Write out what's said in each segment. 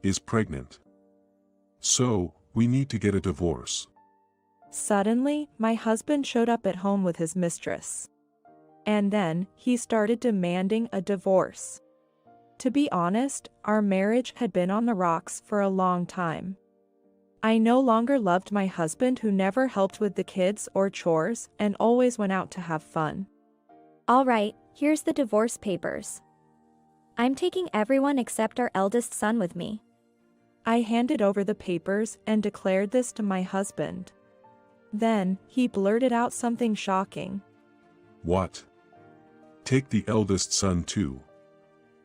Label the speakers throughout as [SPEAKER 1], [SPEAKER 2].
[SPEAKER 1] is pregnant. So, we need to get a divorce.
[SPEAKER 2] Suddenly, my husband showed up at home with his mistress. And then, he started demanding a divorce. To be honest, our marriage had been on the rocks for a long time. I no longer loved my husband who never helped with the kids or chores and always went out to have fun.
[SPEAKER 3] All right, here's the divorce papers. I'm taking everyone except our eldest son with me.
[SPEAKER 2] I handed over the papers and declared this to my husband. Then, he blurted out something shocking.
[SPEAKER 1] What? Take the eldest son too.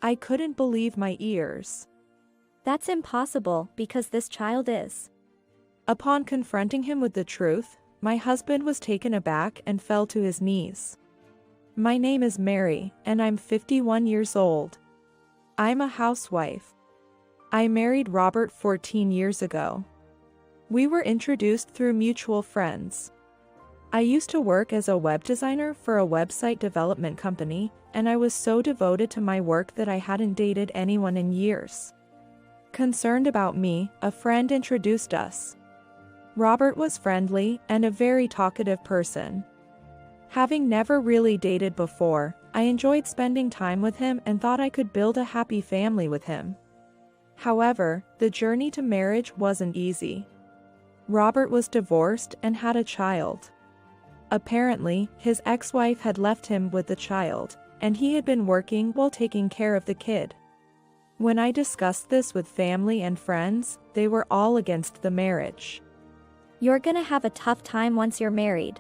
[SPEAKER 2] I couldn't believe my ears.
[SPEAKER 3] That's impossible because this child is.
[SPEAKER 2] Upon confronting him with the truth, my husband was taken aback and fell to his knees. My name is Mary, and I'm 51 years old. I'm a housewife. I married Robert 14 years ago. We were introduced through mutual friends. I used to work as a web designer for a website development company, and I was so devoted to my work that I hadn't dated anyone in years. Concerned about me, a friend introduced us. Robert was friendly and a very talkative person. Having never really dated before, I enjoyed spending time with him and thought I could build a happy family with him. However, the journey to marriage wasn't easy. Robert was divorced and had a child. Apparently, his ex-wife had left him with the child, and he had been working while taking care of the kid. When I discussed this with family and friends, they were all against the marriage.
[SPEAKER 3] You're gonna have a tough time once you're married.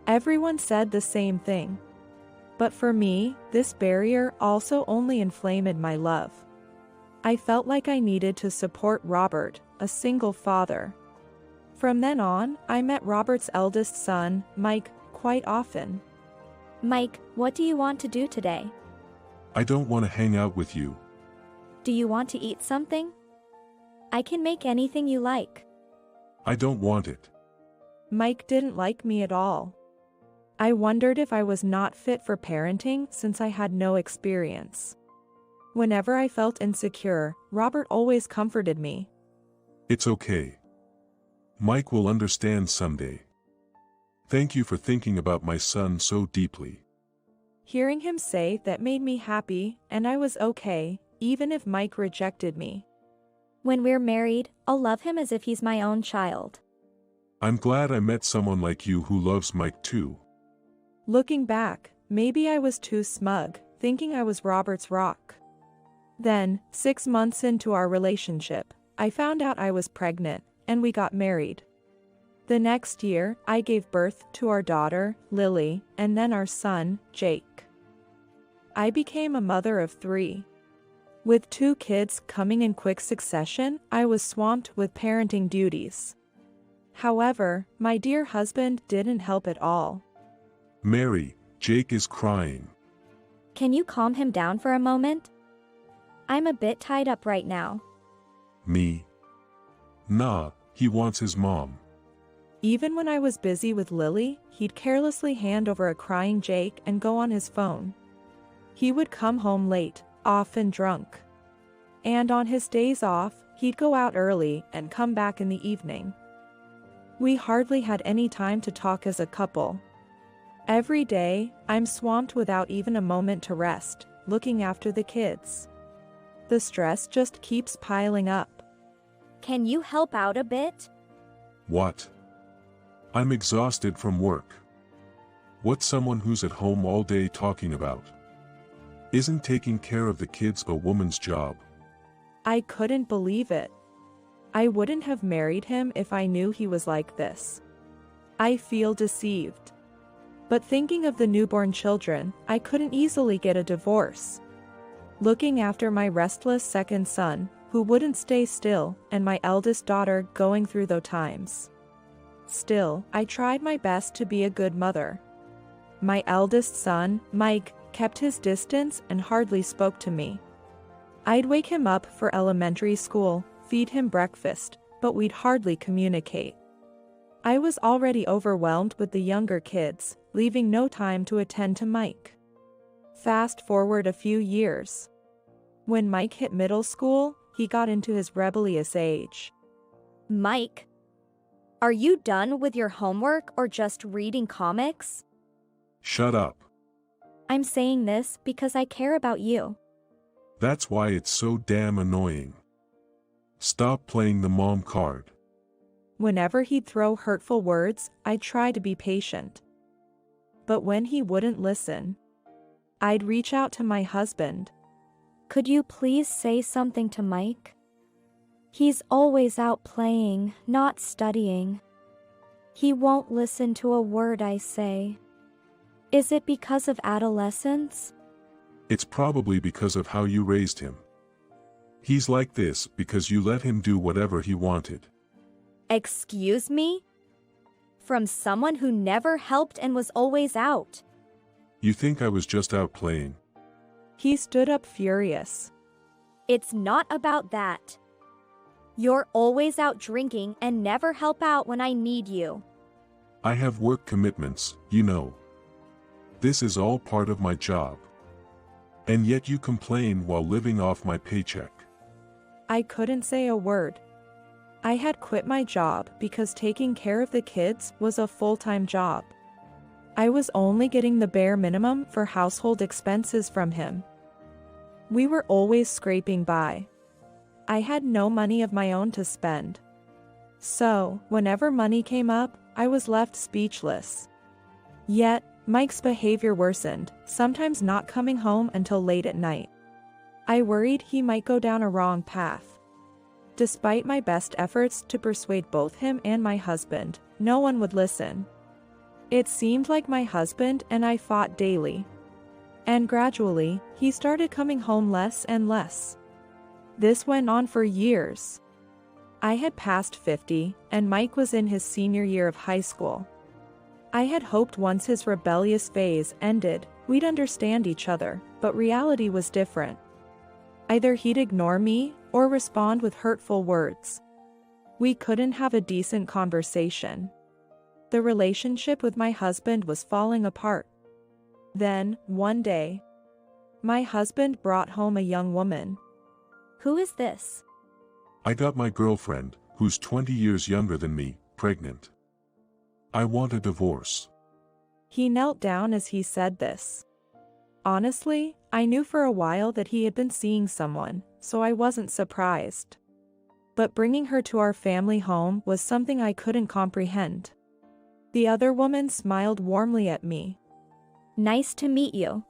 [SPEAKER 2] Everyone said the same thing. But for me, this barrier also only inflamed my love. I felt like I needed to support Robert, a single father. From then on, I met Robert's eldest son, Mike, quite often.
[SPEAKER 3] Mike, what do you want to do today?
[SPEAKER 1] I don't want to hang out with you.
[SPEAKER 3] Do you want to eat something? I can make anything you like.
[SPEAKER 1] I don't want it.
[SPEAKER 2] Mike didn't like me at all. I wondered if I was not fit for parenting since I had no experience. Whenever I felt insecure, Robert always comforted me.
[SPEAKER 1] It's okay. Mike will understand someday. Thank you for thinking about my son so deeply.
[SPEAKER 2] Hearing him say that made me happy, and I was okay, even if Mike rejected me.
[SPEAKER 3] When we're married, I'll love him as if he's my own child.
[SPEAKER 1] I'm glad I met someone like you who loves Mike too.
[SPEAKER 2] Looking back, maybe I was too smug, thinking I was Robert's rock. Then, 6 months into our relationship, I found out I was pregnant, and we got married. The next year, I gave birth to our daughter, Lily, and then our son, Jake. I became a mother of 3. With 2 kids coming in quick succession, I was swamped with parenting duties. However, my dear husband didn't help at all.
[SPEAKER 1] Mary, Jake is crying.
[SPEAKER 3] Can you calm him down for a moment? I'm a bit tied up right now.
[SPEAKER 1] Me? Nah, he wants his mom.
[SPEAKER 2] Even when I was busy with Lily, he'd carelessly hand over a crying Jake and go on his phone. He would come home late, often drunk. And on his days off, he'd go out early and come back in the evening. We hardly had any time to talk as a couple. Every day, I'm swamped without even a moment to rest, looking after the kids. The stress just keeps piling up.
[SPEAKER 3] Can you help out a bit?
[SPEAKER 1] What? I'm exhausted from work. What's someone who's at home all day talking about? Isn't taking care of the kids a woman's job?
[SPEAKER 2] I couldn't believe it. I wouldn't have married him if I knew he was like this. I feel deceived. But thinking of the newborn children, I couldn't easily get a divorce. Looking after my restless second son, who wouldn't stay still, and my eldest daughter going through those times. Still, I tried my best to be a good mother. My eldest son, Mike, kept his distance and hardly spoke to me. I'd wake him up for elementary school, feed him breakfast, but we'd hardly communicate. I was already overwhelmed with the younger kids, leaving no time to attend to Mike. Fast forward a few years. When Mike hit middle school, he got into his rebellious age.
[SPEAKER 3] Mike, are you done with your homework or just reading comics?
[SPEAKER 1] Shut up.
[SPEAKER 3] I'm saying this because I care about you.
[SPEAKER 1] That's why it's so damn annoying. Stop playing the mom card.
[SPEAKER 2] Whenever he'd throw hurtful words, I'd try to be patient. But when he wouldn't listen, I'd reach out to my husband.
[SPEAKER 3] Could you please say something to Mike? He's always out playing, not studying. He won't listen to a word I say. Is it because of adolescence?
[SPEAKER 1] It's probably because of how you raised him. He's like this because you let him do whatever he wanted.
[SPEAKER 3] Excuse me? From someone who never helped and was always out.
[SPEAKER 1] You think I was just out playing?
[SPEAKER 2] He stood up furious.
[SPEAKER 3] It's not about that. You're always out drinking and never help out when I need you.
[SPEAKER 1] I have work commitments, you know. This is all part of my job. And yet you complain while living off my paycheck.
[SPEAKER 2] I couldn't say a word. I had quit my job because taking care of the kids was a full-time job. I was only getting the bare minimum for household expenses from him. We were always scraping by. I had no money of my own to spend. So, whenever money came up, I was left speechless. Yet, Mike's behavior worsened, sometimes not coming home until late at night. I worried he might go down a wrong path. Despite my best efforts to persuade both him and my husband, no one would listen. It seemed like my husband and I fought daily. And gradually, he started coming home less and less. This went on for years. I had passed 50, and Mike was in his senior year of high school. I had hoped once his rebellious phase ended, we'd understand each other, but reality was different. Either he'd ignore me, or respond with hurtful words. We couldn't have a decent conversation. The relationship with my husband was falling apart. Then, one day, my husband brought home a young woman.
[SPEAKER 3] Who is this?
[SPEAKER 1] I got my girlfriend, who's 20 years younger than me, pregnant. I want a divorce.
[SPEAKER 2] He knelt down as he said this. Honestly, I knew for a while that he had been seeing someone, so I wasn't surprised. But bringing her to our family home was something I couldn't comprehend. The other woman smiled warmly at me.
[SPEAKER 3] Nice to meet you.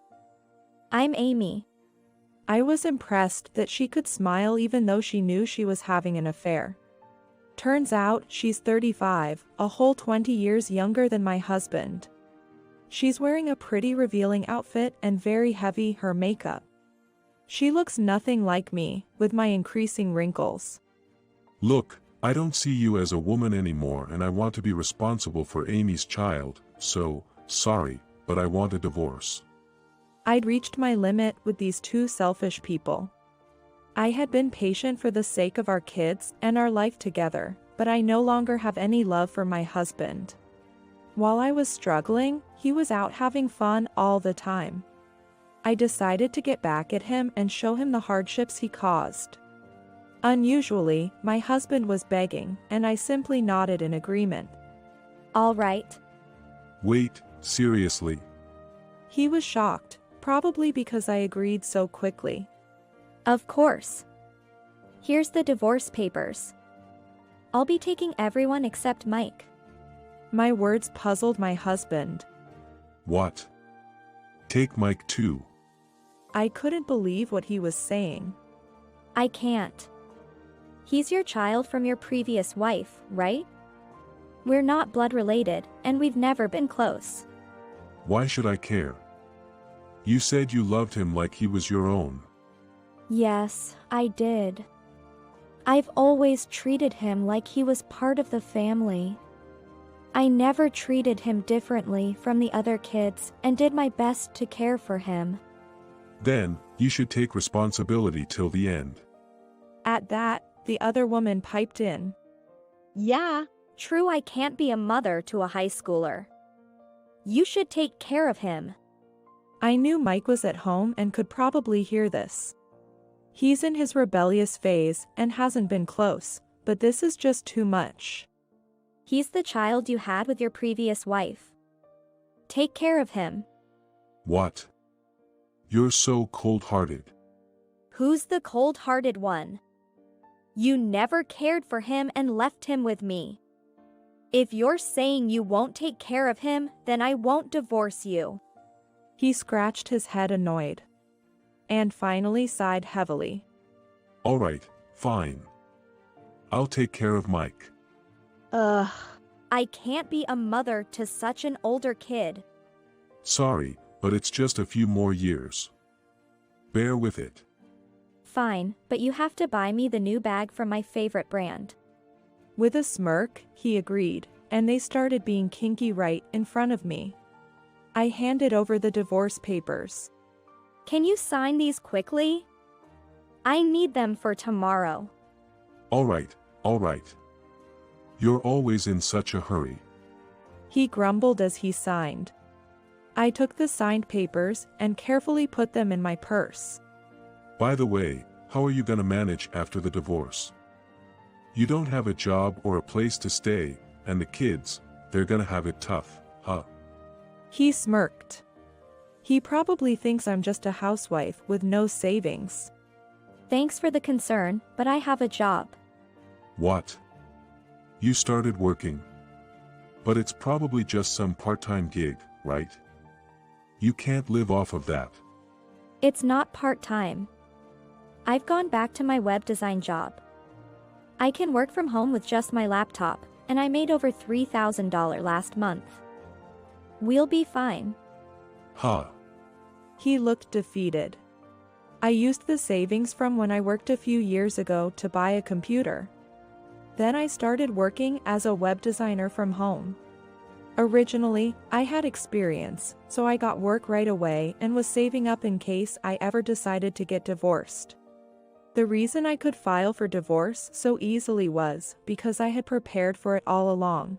[SPEAKER 3] I'm Amy.
[SPEAKER 2] I was impressed that she could smile even though she knew she was having an affair. Turns out she's 35, a whole 20 years younger than my husband. She's wearing a pretty revealing outfit and very heavy her makeup. She looks nothing like me, with my increasing wrinkles.
[SPEAKER 1] Look, I don't see you as a woman anymore and I want to be responsible for Amy's child, so, sorry, but I want a divorce.
[SPEAKER 2] I'd reached my limit with these two selfish people. I had been patient for the sake of our kids and our life together, but I no longer have any love for my husband. While I was struggling, he was out having fun all the time. I decided to get back at him and show him the hardships he caused. Unusually, my husband was begging, and I simply nodded in agreement.
[SPEAKER 3] All right.
[SPEAKER 1] Wait, seriously?
[SPEAKER 2] He was shocked, probably because I agreed so quickly.
[SPEAKER 3] Of course. Here's the divorce papers. I'll be taking everyone except Mike.
[SPEAKER 2] My words puzzled my husband.
[SPEAKER 1] What? Take Mike too.
[SPEAKER 2] I couldn't believe what he was saying.
[SPEAKER 3] I can't. He's your child from your previous wife, right? We're not blood related, and we've never been close.
[SPEAKER 1] Why should I care? You said you loved him like he was your own.
[SPEAKER 3] Yes, I did. I've always treated him like he was part of the family. I never treated him differently from the other kids and did my best to care for him.
[SPEAKER 1] Then, you should take responsibility till the end.
[SPEAKER 2] At that, the other woman piped in.
[SPEAKER 3] Yeah, true, I can't be a mother to a high schooler. You should take care of him.
[SPEAKER 2] I knew Mike was at home and could probably hear this. He's in his rebellious phase and hasn't been close, but this is just too much.
[SPEAKER 3] He's the child you had with your previous wife. Take care of him.
[SPEAKER 1] What? You're so cold-hearted.
[SPEAKER 3] Who's the cold-hearted one? You never cared for him and left him with me. If you're saying you won't take care of him, then I won't divorce you.
[SPEAKER 2] He scratched his head annoyed. And finally sighed heavily.
[SPEAKER 1] All right, fine. I'll take care of Mike.
[SPEAKER 3] Ugh. I can't be a mother to such an older kid.
[SPEAKER 1] Sorry, but it's just a few more years. Bear with it.
[SPEAKER 3] Fine, but you have to buy me the new bag from my favorite brand.
[SPEAKER 2] With a smirk, he agreed, and they started being kinky right in front of me. I handed over the divorce papers.
[SPEAKER 3] Can you sign these quickly? I need them for tomorrow.
[SPEAKER 1] All right, all right. You're always in such a hurry.
[SPEAKER 2] He grumbled as he signed. I took the signed papers and carefully put them in my purse.
[SPEAKER 1] By the way, how are you gonna manage after the divorce? You don't have a job or a place to stay, and the kids, they're gonna have it tough, huh?
[SPEAKER 2] He smirked. He probably thinks I'm just a housewife with no savings.
[SPEAKER 3] Thanks for the concern, but I have a job.
[SPEAKER 1] What? You started working. But it's probably just some part-time gig, right? You can't live off of that.
[SPEAKER 3] It's not part-time. I've gone back to my web design job. I can work from home with just my laptop, and I made over $3,000 last month. We'll be fine.
[SPEAKER 1] Huh.
[SPEAKER 2] He looked defeated. I used the savings from when I worked a few years ago to buy a computer. Then I started working as a web designer from home. Originally, I had experience, so I got work right away and was saving up in case I ever decided to get divorced. The reason I could file for divorce so easily was because I had prepared for it all along.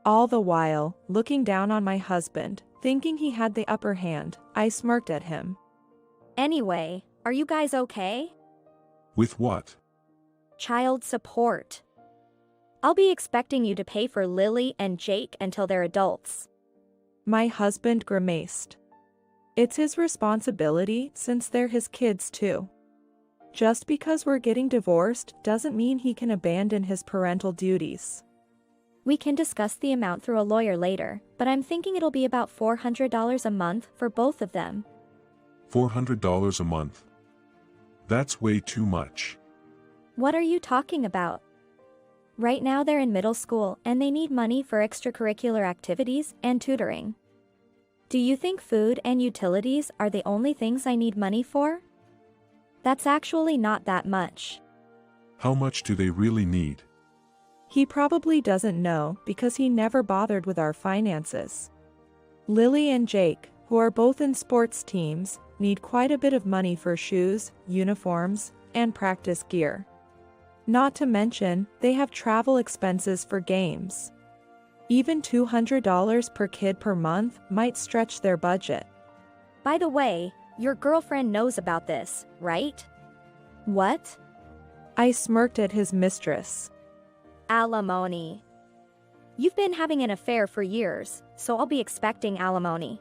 [SPEAKER 2] All the while, looking down on my husband, thinking he had the upper hand, I smirked at him.
[SPEAKER 3] Anyway, are you guys okay?
[SPEAKER 1] With what?
[SPEAKER 3] Child support. I'll be expecting you to pay for Lily and Jake until they're adults.
[SPEAKER 2] My husband grimaced. It's his responsibility since they're his kids too. Just because we're getting divorced doesn't mean he can abandon his parental duties.
[SPEAKER 3] We can discuss the amount through a lawyer later, but I'm thinking it'll be about $400 a month for both of them.
[SPEAKER 1] $400 a month? That's way too much.
[SPEAKER 3] What are you talking about? Right now they're in middle school and they need money for extracurricular activities and tutoring. Do you think food and utilities are the only things I need money for? That's actually not that much.
[SPEAKER 1] How much do they really need?
[SPEAKER 2] He probably doesn't know because he never bothered with our finances. Lily and Jake, who are both in sports teams, need quite a bit of money for shoes, uniforms, and practice gear. Not to mention, they have travel expenses for games. Even $200 per kid per month might stretch their budget.
[SPEAKER 3] By the way, your girlfriend knows about this, right? What?
[SPEAKER 2] I smirked at his mistress.
[SPEAKER 3] Alimony. You've been having an affair for years, so I'll be expecting alimony.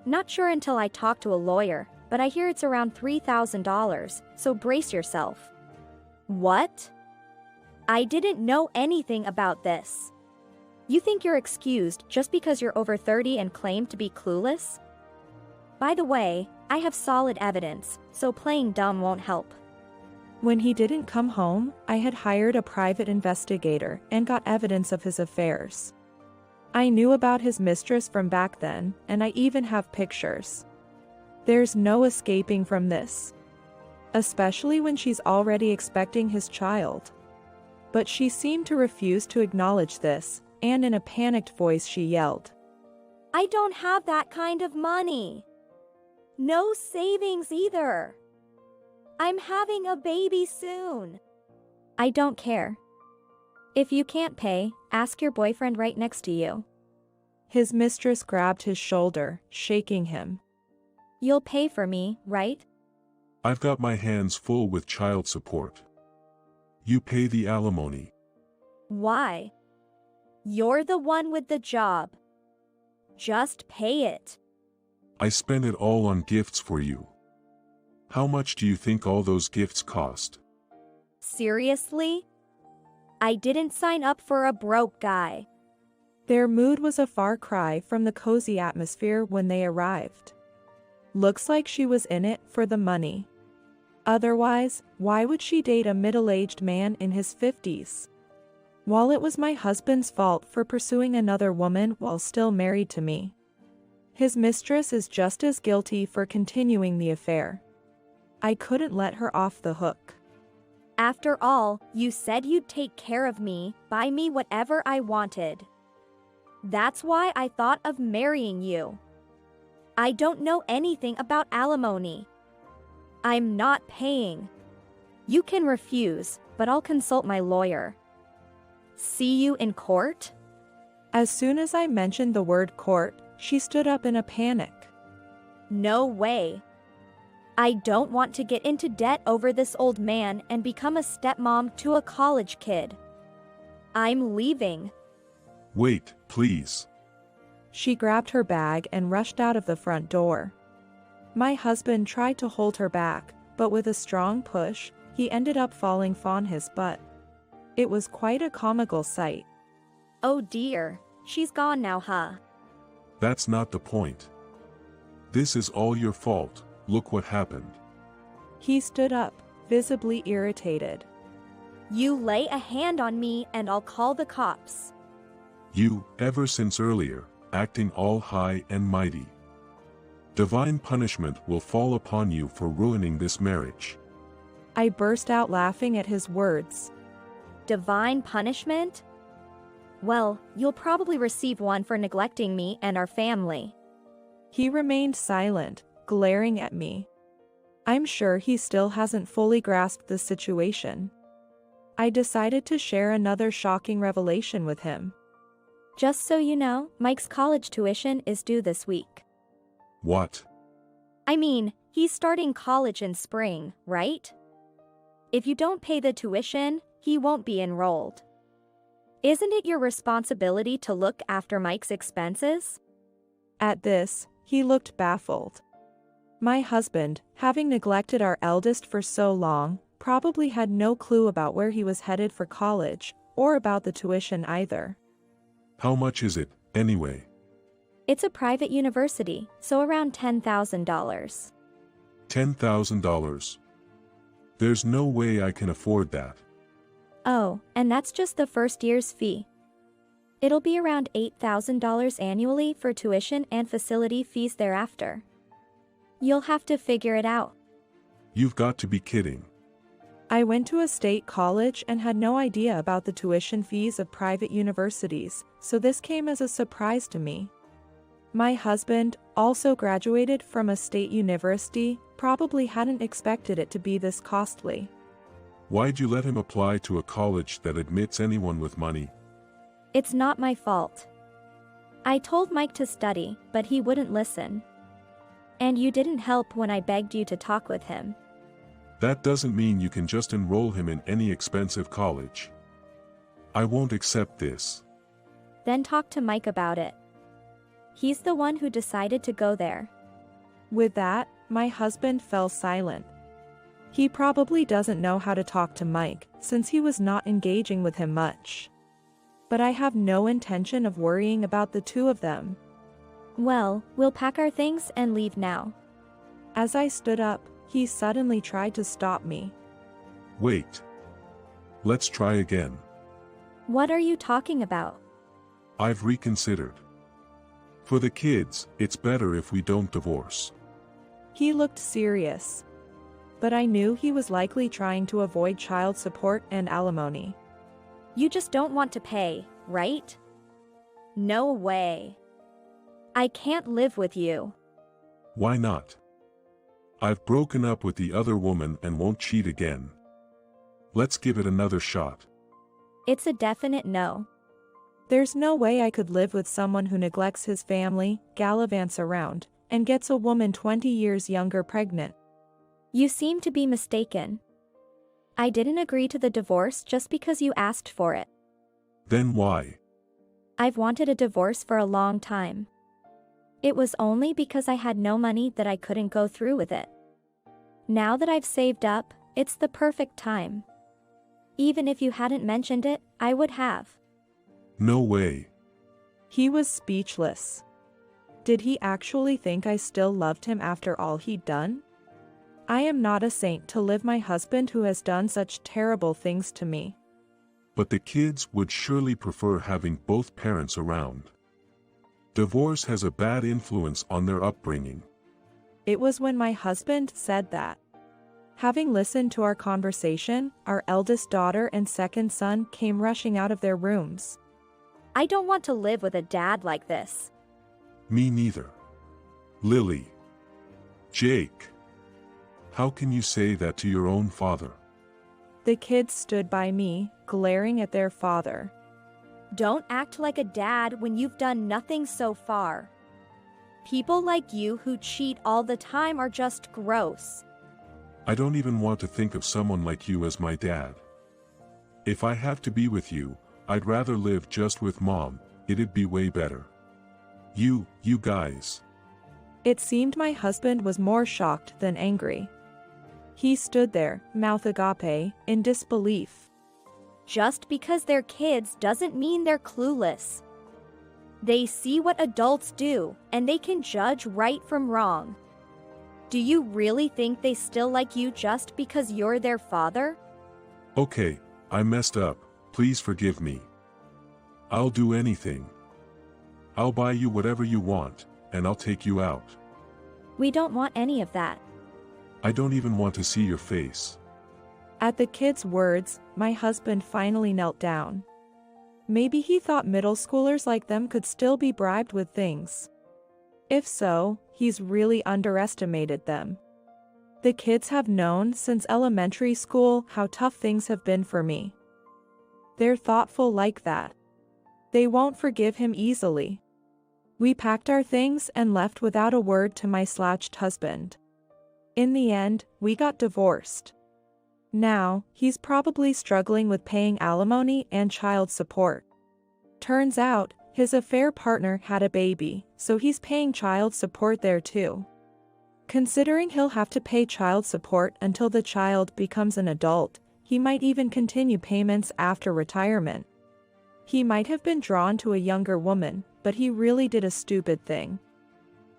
[SPEAKER 3] Not sure until I talk to a lawyer, but I hear it's around $3,000, so brace yourself. What? I didn't know anything about this. You think you're excused just because you're over 30 and claim to be clueless? By the way, I have solid evidence, so playing dumb won't help.
[SPEAKER 2] When he didn't come home, I had hired a private investigator and got evidence of his affairs. I knew about his mistress from back then, and I even have pictures. There's no escaping from this. Especially when she's already expecting his child. But she seemed to refuse to acknowledge this, and in a panicked voice she yelled,
[SPEAKER 3] I don't have that kind of money. No savings either. I'm having a baby soon. I don't care. If you can't pay, ask your boyfriend right next to you.
[SPEAKER 2] His mistress grabbed his shoulder, shaking him.
[SPEAKER 3] You'll pay for me, right?
[SPEAKER 1] I've got my hands full with child support. You pay the alimony.
[SPEAKER 3] Why? You're the one with the job. Just pay it.
[SPEAKER 1] I spend it all on gifts for you. How much do you think all those gifts cost?
[SPEAKER 3] Seriously? I didn't sign up for a broke guy.
[SPEAKER 2] Their mood was a far cry from the cozy atmosphere when they arrived. Looks like she was in it for the money. Otherwise, why would she date a middle-aged man in his 50s? While it was my husband's fault for pursuing another woman while still married to me, his mistress is just as guilty for continuing the affair. I couldn't let her off the hook.
[SPEAKER 3] After all, you said you'd take care of me, buy me whatever I wanted. That's why I thought of marrying you. I don't know anything about alimony. I'm not paying. You can refuse, but I'll consult my lawyer. See you in court?
[SPEAKER 2] As soon as I mentioned the word court, she stood up in a panic.
[SPEAKER 3] No way. I don't want to get into debt over this old man and become a stepmom to a college kid. I'm leaving.
[SPEAKER 1] Wait, please.
[SPEAKER 2] She grabbed her bag and rushed out of the front door. My husband tried to hold her back, but with a strong push, he ended up falling on his butt. It was quite a comical sight.
[SPEAKER 3] Oh dear, she's gone now, huh?
[SPEAKER 1] That's not the point. This is all your fault. Look what happened.
[SPEAKER 2] He stood up, visibly irritated.
[SPEAKER 3] You lay a hand on me and I'll call the cops.
[SPEAKER 1] You, ever since earlier, acting all high and mighty. Divine punishment will fall upon you for ruining this marriage.
[SPEAKER 2] I burst out laughing at his words.
[SPEAKER 3] Divine punishment? Well, you'll probably receive one for neglecting me and our family.
[SPEAKER 2] He remained silent, glaring at me. I'm sure he still hasn't fully grasped the situation. I decided to share another shocking revelation with him.
[SPEAKER 3] Just so you know, Mike's college tuition is due this week.
[SPEAKER 1] What?
[SPEAKER 3] I mean, he's starting college in spring, right? If you don't pay the tuition, he won't be enrolled. Isn't it your responsibility to look after Mike's expenses?
[SPEAKER 2] At this, he looked baffled. My husband, having neglected our eldest for so long, probably had no clue about where he was headed for college, or about the tuition either.
[SPEAKER 1] How much is it, anyway?
[SPEAKER 3] It's a private university, so around $10,000.
[SPEAKER 1] $10,000. There's no way I can afford that.
[SPEAKER 3] Oh, and that's just the first year's fee. It'll be around $8,000 annually for tuition and facility fees thereafter. You'll have to figure it out.
[SPEAKER 1] You've got to be kidding.
[SPEAKER 2] I went to a state college and had no idea about the tuition fees of private universities, so this came as a surprise to me. My husband, also graduated from a state university, probably hadn't expected it to be this costly.
[SPEAKER 1] Why'd you let him apply to a college that admits anyone with money?
[SPEAKER 3] It's not my fault. I told Mike to study, but he wouldn't listen. And you didn't help when I begged you to talk with him.
[SPEAKER 1] That doesn't mean you can just enroll him in any expensive college. I won't accept this.
[SPEAKER 3] Then talk to Mike about it. He's the one who decided to go there.
[SPEAKER 2] With that, my husband fell silent. He probably doesn't know how to talk to Mike, since he was not engaging with him much. But I have no intention of worrying about the two of them.
[SPEAKER 3] Well, we'll pack our things and leave now.
[SPEAKER 2] As I stood up, he suddenly tried to stop me.
[SPEAKER 1] Wait. Let's try again.
[SPEAKER 3] What are you talking about?
[SPEAKER 1] I've reconsidered. For the kids, it's better if we don't divorce.
[SPEAKER 2] He looked serious. But I knew he was likely trying to avoid child support and alimony.
[SPEAKER 3] You just don't want to pay, right? No way. I can't live with you.
[SPEAKER 1] Why not? I've broken up with the other woman and won't cheat again. Let's give it another shot.
[SPEAKER 3] It's a definite no.
[SPEAKER 2] There's no way I could live with someone who neglects his family, gallivants around, and gets a woman 20 years younger pregnant.
[SPEAKER 3] You seem to be mistaken. I didn't agree to the divorce just because you asked for it.
[SPEAKER 1] Then why?
[SPEAKER 3] I've wanted a divorce for a long time. It was only because I had no money that I couldn't go through with it. Now that I've saved up, it's the perfect time. Even if you hadn't mentioned it, I would have.
[SPEAKER 1] No way.
[SPEAKER 2] He was speechless. Did he actually think I still loved him after all he'd done? I am not a saint to live my husband who has done such terrible things to me.
[SPEAKER 1] But the kids would surely prefer having both parents around. Divorce has a bad influence on their upbringing.
[SPEAKER 2] It was when my husband said that. Having listened to our conversation, our eldest daughter and second son came rushing out of their rooms.
[SPEAKER 3] I don't want to live with a dad like this.
[SPEAKER 1] Me neither. Lily. Jake. How can you say that to your own father?
[SPEAKER 2] The kids stood by me, glaring at their father.
[SPEAKER 3] Don't act like a dad when you've done nothing so far. People like you who cheat all the time are just gross.
[SPEAKER 1] I don't even want to think of someone like you as my dad. If I have to be with you, I'd rather live just with Mom, it'd be way better. You guys.
[SPEAKER 2] It seemed my husband was more shocked than angry. He stood there, mouth agape, in disbelief.
[SPEAKER 3] Just because they're kids doesn't mean they're clueless. They see what adults do, and they can judge right from wrong. Do you really think they still like you just because you're their father?
[SPEAKER 1] Okay, I messed up, please forgive me. I'll do anything. I'll buy you whatever you want, and I'll take you out.
[SPEAKER 3] We don't want any of that.
[SPEAKER 1] I don't even want to see your face.
[SPEAKER 2] At the kids' words, my husband finally knelt down. Maybe he thought middle schoolers like them could still be bribed with things. If so, he's really underestimated them. The kids have known since elementary school how tough things have been for me. They're thoughtful like that. They won't forgive him easily. We packed our things and left without a word to my slouched husband. In the end, we got divorced. Now, he's probably struggling with paying alimony and child support. Turns out, his affair partner had a baby, so he's paying child support there too. Considering he'll have to pay child support until the child becomes an adult, he might even continue payments after retirement. He might have been drawn to a younger woman, but he really did a stupid thing.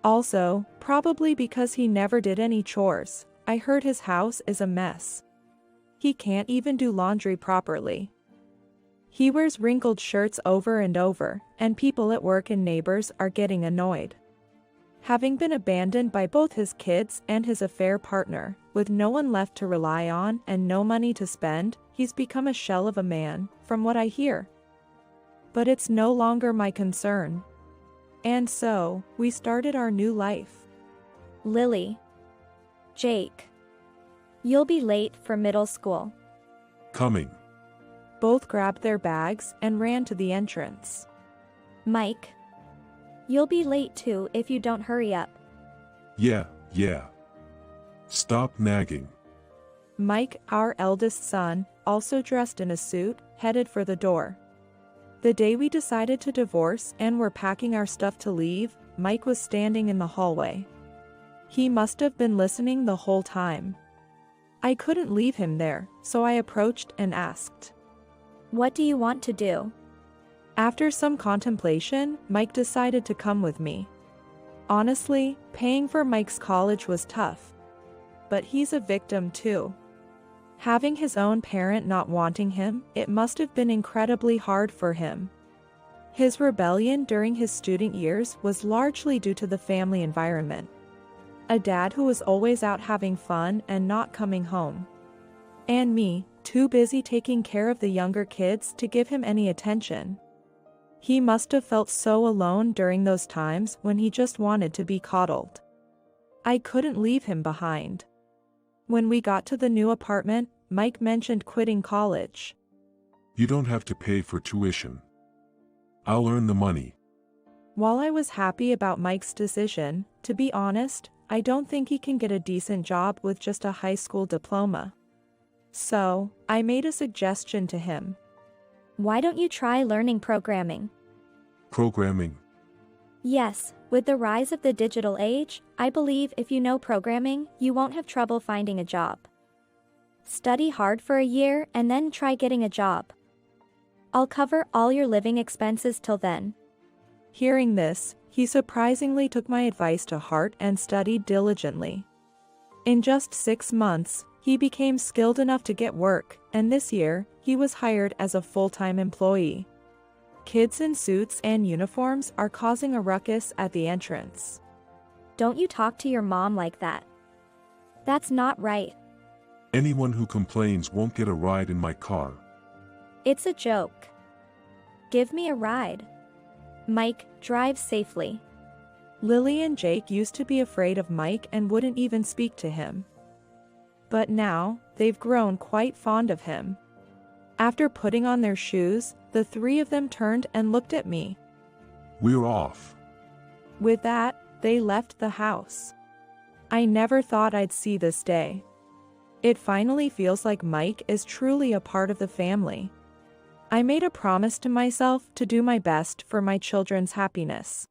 [SPEAKER 2] Also, probably because he never did any chores, I heard his house is a mess. He can't even do laundry properly. He wears wrinkled shirts over and over, and people at work and neighbors are getting annoyed. Having been abandoned by both his kids and his affair partner, with no one left to rely on and no money to spend, he's become a shell of a man, from what I hear. But it's no longer my concern. And so, we started our new life.
[SPEAKER 3] Lily. Jake. You'll be late for middle school.
[SPEAKER 1] Coming.
[SPEAKER 2] Both grabbed their bags and ran to the entrance.
[SPEAKER 3] Mike. You'll be late too if you don't hurry up.
[SPEAKER 1] Yeah. Stop nagging.
[SPEAKER 2] Mike, our eldest son, also dressed in a suit, headed for the door. The day we decided to divorce and were packing our stuff to leave, Mike was standing in the hallway. He must have been listening the whole time. I couldn't leave him there, so I approached and asked,
[SPEAKER 3] What do you want to do?
[SPEAKER 2] After some contemplation, Mike decided to come with me. Honestly, paying for Mike's college was tough. But he's a victim too. Having his own parent not wanting him, it must have been incredibly hard for him. His rebellion during his student years was largely due to the family environment. A dad who was always out having fun and not coming home. And me, too busy taking care of the younger kids to give him any attention. He must have felt so alone during those times when he just wanted to be coddled. I couldn't leave him behind. When we got to the new apartment, Mike mentioned quitting college.
[SPEAKER 1] You don't have to pay for tuition. I'll earn the money.
[SPEAKER 2] While I was happy about Mike's decision, to be honest, I don't think he can get a decent job with just a high school diploma. So, I made a suggestion to him.
[SPEAKER 3] Why don't you try learning programming?
[SPEAKER 1] Programming.
[SPEAKER 3] Yes, with the rise of the digital age, I believe if you know programming, you won't have trouble finding a job. Study hard for a year and then try getting a job. I'll cover all your living expenses till then.
[SPEAKER 2] Hearing this, he surprisingly took my advice to heart and studied diligently. In just 6 months, he became skilled enough to get work, and this year, he was hired as a full-time employee. Kids in suits and uniforms are causing a ruckus at the entrance.
[SPEAKER 3] Don't you talk to your mom like that. That's not right.
[SPEAKER 1] Anyone who complains won't get a ride in my car.
[SPEAKER 3] It's a joke. Give me a ride. Mike, drive safely.
[SPEAKER 2] Lily and Jake used to be afraid of Mike and wouldn't even speak to him. But now, they've grown quite fond of him. After putting on their shoes, the 3 of them turned and looked at me.
[SPEAKER 1] We're off.
[SPEAKER 2] With that, they left the house. I never thought I'd see this day. It finally feels like Mike is truly a part of the family. I made a promise to myself to do my best for my children's happiness.